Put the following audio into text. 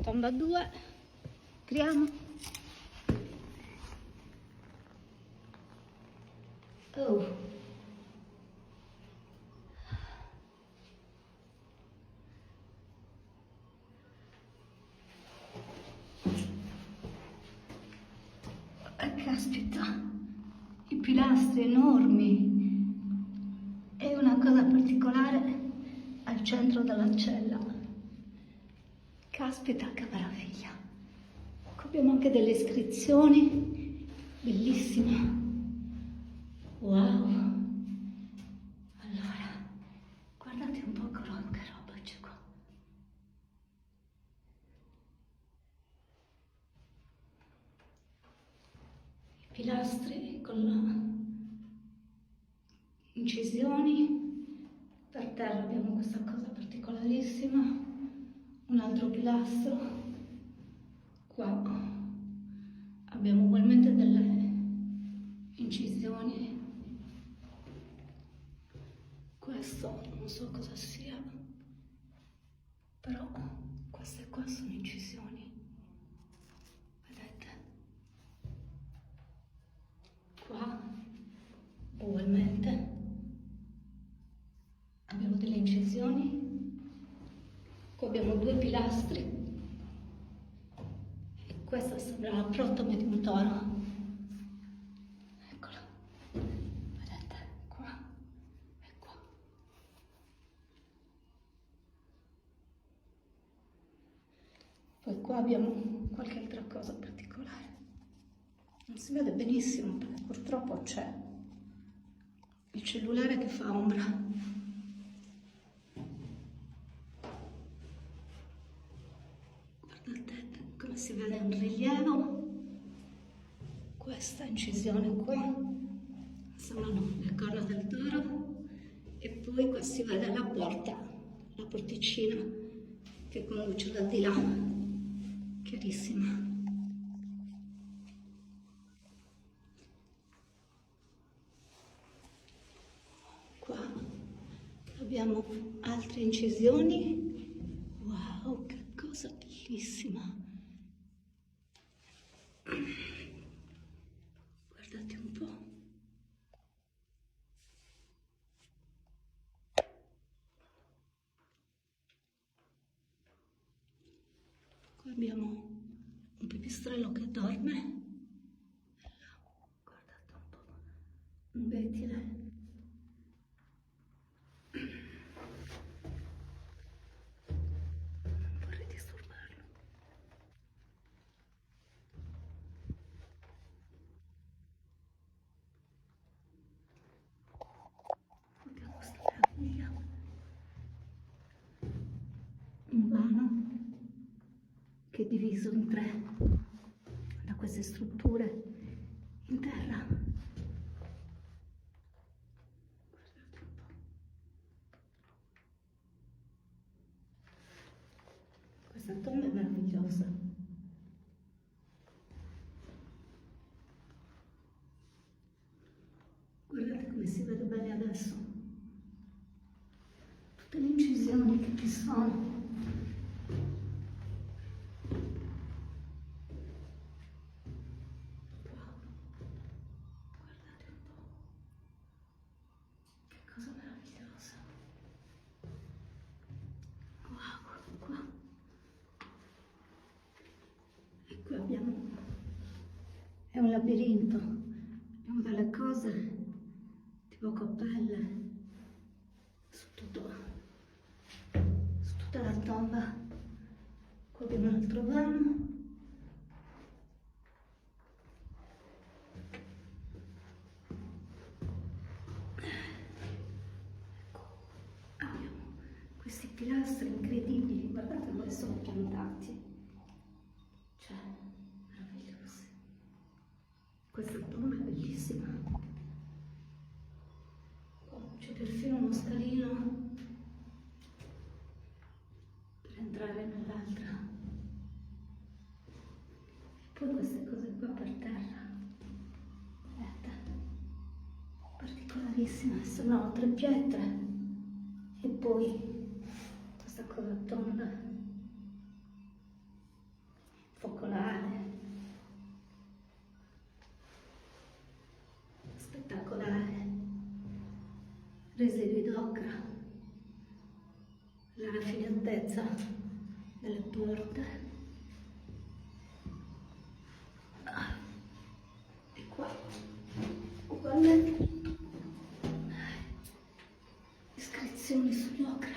tomba 2, apriamo. Oh. Caspita, i pilastri enormi e una cosa particolare al centro della cella. Caspita, che meraviglia! Qui abbiamo anche delle iscrizioni, bellissime. Wow! Allora, guardate un po' che roba c'è qua. I pilastri con le incisioni. Per terra abbiamo questa cosa particolarissima. Un altro pilastro. Qua abbiamo ugualmente delle incisioni. Questo non so cosa sia, però queste qua sono incisioni. Vedete? Qua ugualmente abbiamo delle incisioni. Qua abbiamo 2 pilastri e questa sembra la protome di un toro. Eccola, vedete, qua e qua. Poi qua abbiamo qualche altra cosa particolare. Non si vede benissimo perché purtroppo c'è il cellulare che fa ombra. Come si vede in rilievo, questa incisione qua, sembrano le corna del toro, e poi qua si vede la porta, la porticina che conduce da di là, chiarissima. Qua abbiamo altre incisioni, wow, che cosa bellissima! Guardate un po'. Qua abbiamo un pipistrello che dorme. Guardate un po'. Un bettile. Non vorrei disturbarlo. Guardiamo questa meraviglia. Un vano che è diviso in 3 da queste strutture in terra. Guardate un po'. Questa tomba è meravigliosa. Guardate come si vede bene adesso. Tutte le incisioni che ci sono. Cosa meravigliosa. Wow, qua. E qui abbiamo, è un labirinto, abbiamo delle cose tipo coppelle su tutta la tomba. Qua abbiamo un altro vano. Questi pilastri incredibili, guardate come sono piantati, cioè, meravigliosi. Questa tomba è bellissima. C'è perfino uno scalino per entrare nell'altra. E poi queste cose qua per terra, vedete, particolarissime, sembrano 3 pietre. E poi questa cosa tonda. residui d'ocra, la raffinatezza delle porte. E qua, ugualmente, iscrizioni sull'ocra.